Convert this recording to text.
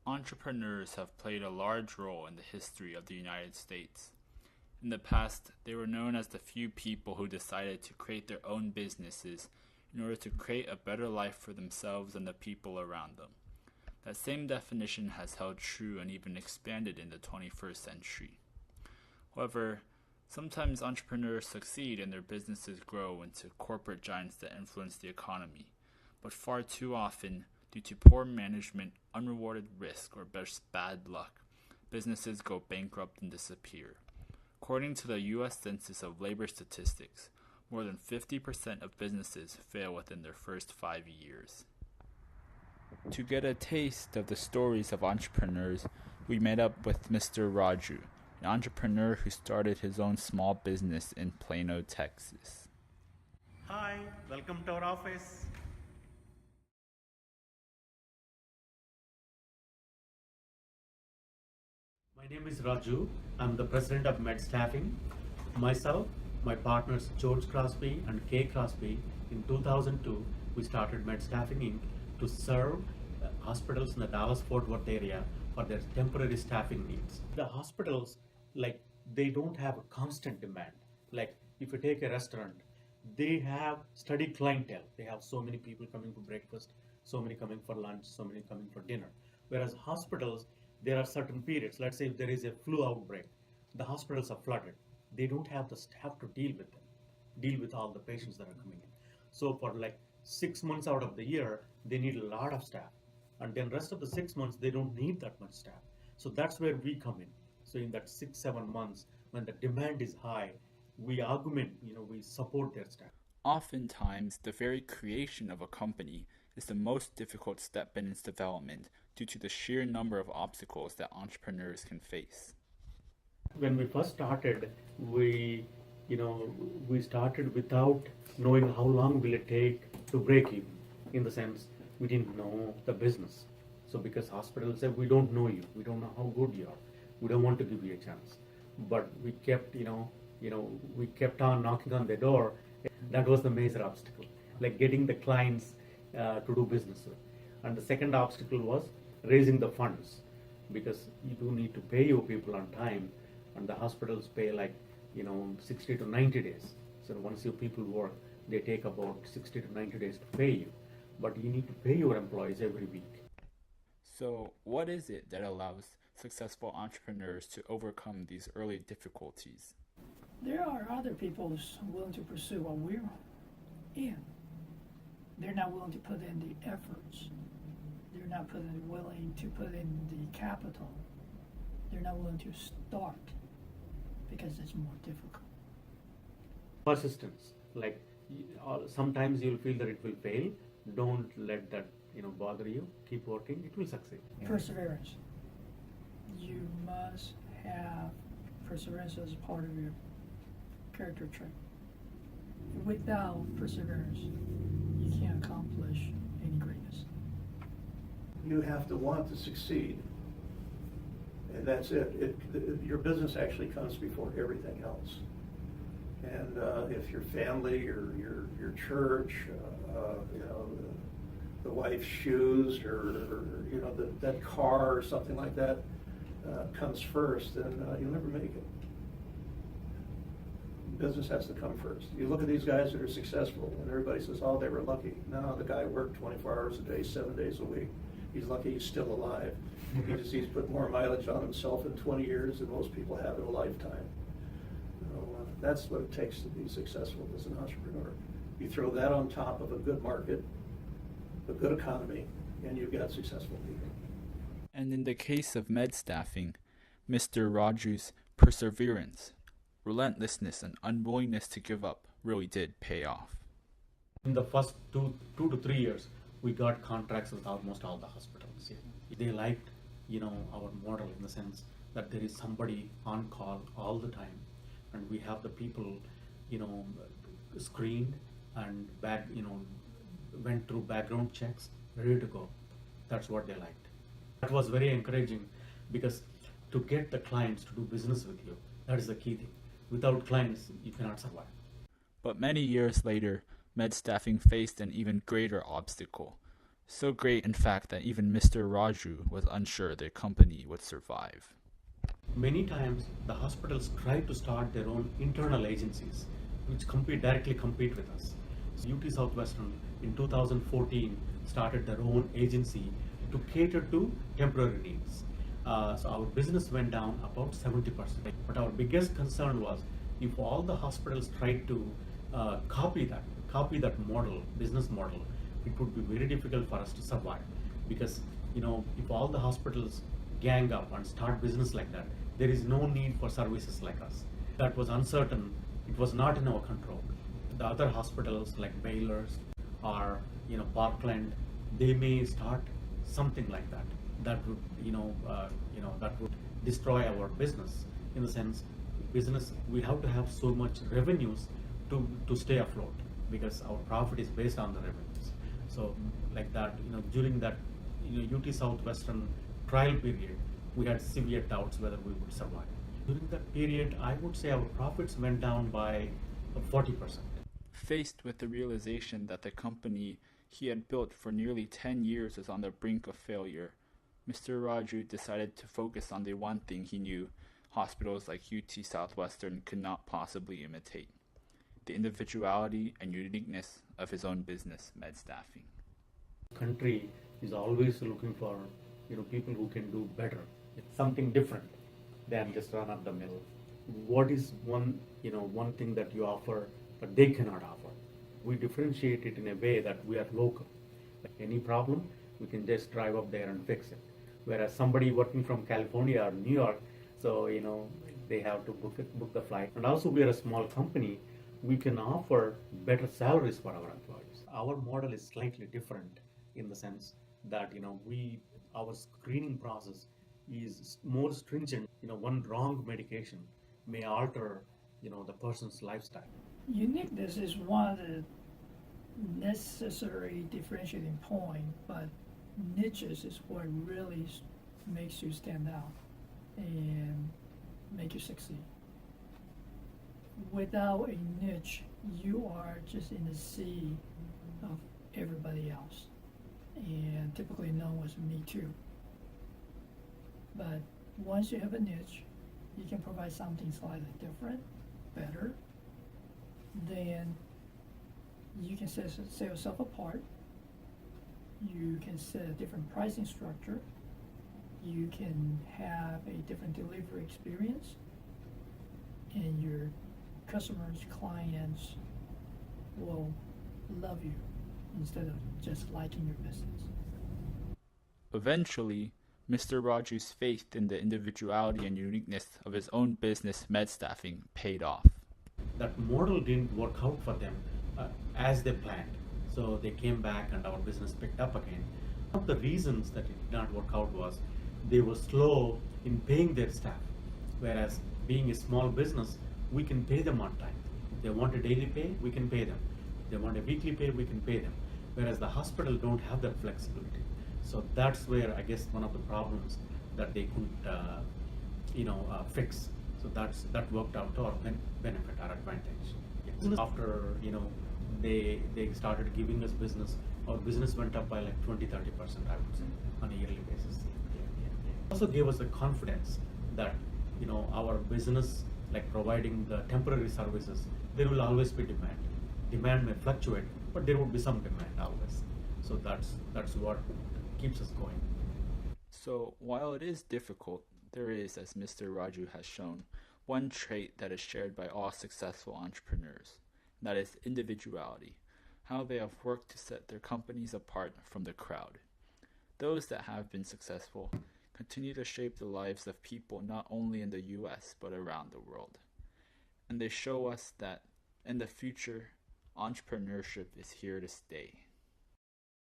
Entrepreneurs have played a large role in the history of the United States. In the past, they were known as the few people who decided to create their own businesses in order to create a better life for themselves and the people around them. That same definition has held true and even expanded in the 21st century. However, sometimes entrepreneurs succeed and their businesses grow into corporate giants that influence the economy, but far too often, due to poor management, unrewarded risk, or just bad luck, businesses go bankrupt and disappear. According to the U.S. Census of Labor Statistics, more than 50% of businesses fail within their first 5 years. To get a taste of the stories of entrepreneurs, we met up with Mr. Raju, an entrepreneur who started his own small business in Plano, Texas. Hi, welcome to our office. My name is Raju. I'm the president of Med Staffing. Myself, my partners George Crosby and Kay Crosby, in 2002, we started Med Staffing Inc. to serve hospitals in the Dallas-Fort Worth area for their temporary staffing needs. The hospitals, they don't have a constant demand. Like if you take a restaurant, they have steady clientele. They have so many people coming for breakfast, so many coming for lunch, so many coming for dinner. Whereas hospitals, there are certain periods. Let's say if there is a flu outbreak, the hospitals are flooded. They don't have the staff to deal with all the patients that are coming in. So for 6 months out of the year, they need a lot of staff. And then rest of the 6 months, they don't need that much staff. So that's where we come in. So in that 6-7 months, when the demand is high, we augment, we support their staff. Oftentimes, the very creation of a company is the most difficult step in its development due to the sheer number of obstacles that entrepreneurs can face. When we first started, we started without knowing how long will it take to break even. In the sense, we didn't know the business. So because hospitals said, we don't know you, we don't know how good you are, we don't want to give you a chance. But we kept, we kept on knocking on the door. That was the major obstacle, like getting the clients to do business with. And the second obstacle was raising the funds, because you do need to pay your people on time, and the hospitals pay 60 to 90 days. So once your people work, they take about 60 to 90 days to pay you. But you need to pay your employees every week. So what is it that allows successful entrepreneurs to overcome these early difficulties? There are other people willing to pursue what we're in. They're not willing to put in the efforts. They're not willing to put in the capital. They're not willing to start because it's more difficult. Persistence. Sometimes you'll feel that it will fail. Don't let that bother you. Keep working. It will succeed. Perseverance. You must have perseverance as part of your character trait. Without perseverance, you can't accomplish any greatness. You have to want to succeed, and that's it. Your business actually comes before everything else. And if your family, your church, the wife's shoes, or that car or something like that comes first, then you'll never make it. Business has to come first. You look at these guys that are successful, and everybody says, "Oh, they were lucky." No, the guy worked 24 hours a day, 7 days a week. He's lucky he's still alive. He's put more mileage on himself in 20 years than most people have in a lifetime. That's what it takes to be successful as an entrepreneur. You throw that on top of a good market, a good economy, and you've got successful people. And in the case of med staffing, Mr. Raju's perseverance, relentlessness, and unwillingness to give up really did pay off. In the first two to 3 years, we got contracts with almost all the hospitals. They liked, our model in the sense that there is somebody on call all the time, and we have the people, screened and went through background checks, ready to go. That's what they liked. That was very encouraging, because to get the clients to do business with you, that is the key thing. Without clients, you cannot survive. But many years later, med staffing faced an even greater obstacle. So great, in fact, that even Mr. Raju was unsure their company would survive. Many times the hospitals try to start their own internal agencies which directly compete with us. So UT Southwestern in 2014 started their own agency to cater to temporary needs. So our business went down about 70%. But our biggest concern was if all the hospitals tried to copy that business model, it would be very difficult for us to survive. Because if all the hospitals gang up and start business like that, there is no need for services like us. That was uncertain. It was not in our control. The other hospitals like Baylor's or Parkland, they may start something like that. That would that would destroy our business. In the sense, business, we have to have so much revenues to stay afloat, because our profit is based on the revenues. So like that, during that UT Southwestern trial period, we had severe doubts whether we would survive. During that period, I would say our profits went down by 40%. Faced with the realization that the company he had built for nearly 10 years was on the brink of failure, Mr. Raju decided to focus on the one thing he knew hospitals like UT Southwestern could not possibly imitate: the individuality and uniqueness of his own business, med staffing. Country is always looking for people who can do better. It's something different than just run of the mill. What is one thing that you offer but they cannot offer? We differentiate it in a way that we are local. Like any problem, we can just drive up there and fix it. Whereas somebody working from California or New York, so they have to book the flight. And also, we are a small company. We can offer better salaries for our employees. Our model is slightly different in the sense that our screening process is more stringent. One wrong medication may alter the person's lifestyle. Uniqueness is one of the necessary differentiating point, but niches is what really makes you stand out and make you succeed. Without a niche, you are just in the sea of everybody else, and typically known as me too. But once you have a niche, you can provide something slightly different, better, then you can set yourself apart. You can set a different pricing structure. You can have a different delivery experience, and your customers, clients will love you instead of just liking your business. Eventually, Mr. Raju's faith in the individuality and uniqueness of his own business, med staffing, paid off. That model didn't work out for them as they planned. So they came back and our business picked up again. One of the reasons that it did not work out was they were slow in paying their staff. Whereas being a small business, we can pay them on time. If they want a daily pay, we can pay them. If they want a weekly pay, we can pay them. Whereas the hospital don't have that flexibility. So that's where I guess one of the problems that they couldn't fix. So that worked out to our benefit, our advantage. Yes. After they started giving us business, our business went up by like 20-30%, I would say, on a yearly basis. Also gave us the confidence that our business, like providing the temporary services, there will always be demand. Demand may fluctuate, but there would be some demand always. So that's what keeps us going. So while it is difficult, there is, as Mr. Raju has shown, one trait that is shared by all successful entrepreneurs, and that is individuality, how they have worked to set their companies apart from the crowd. Those that have been successful continue to shape the lives of people not only in the US but around the world. And they show us that in the future, entrepreneurship is here to stay.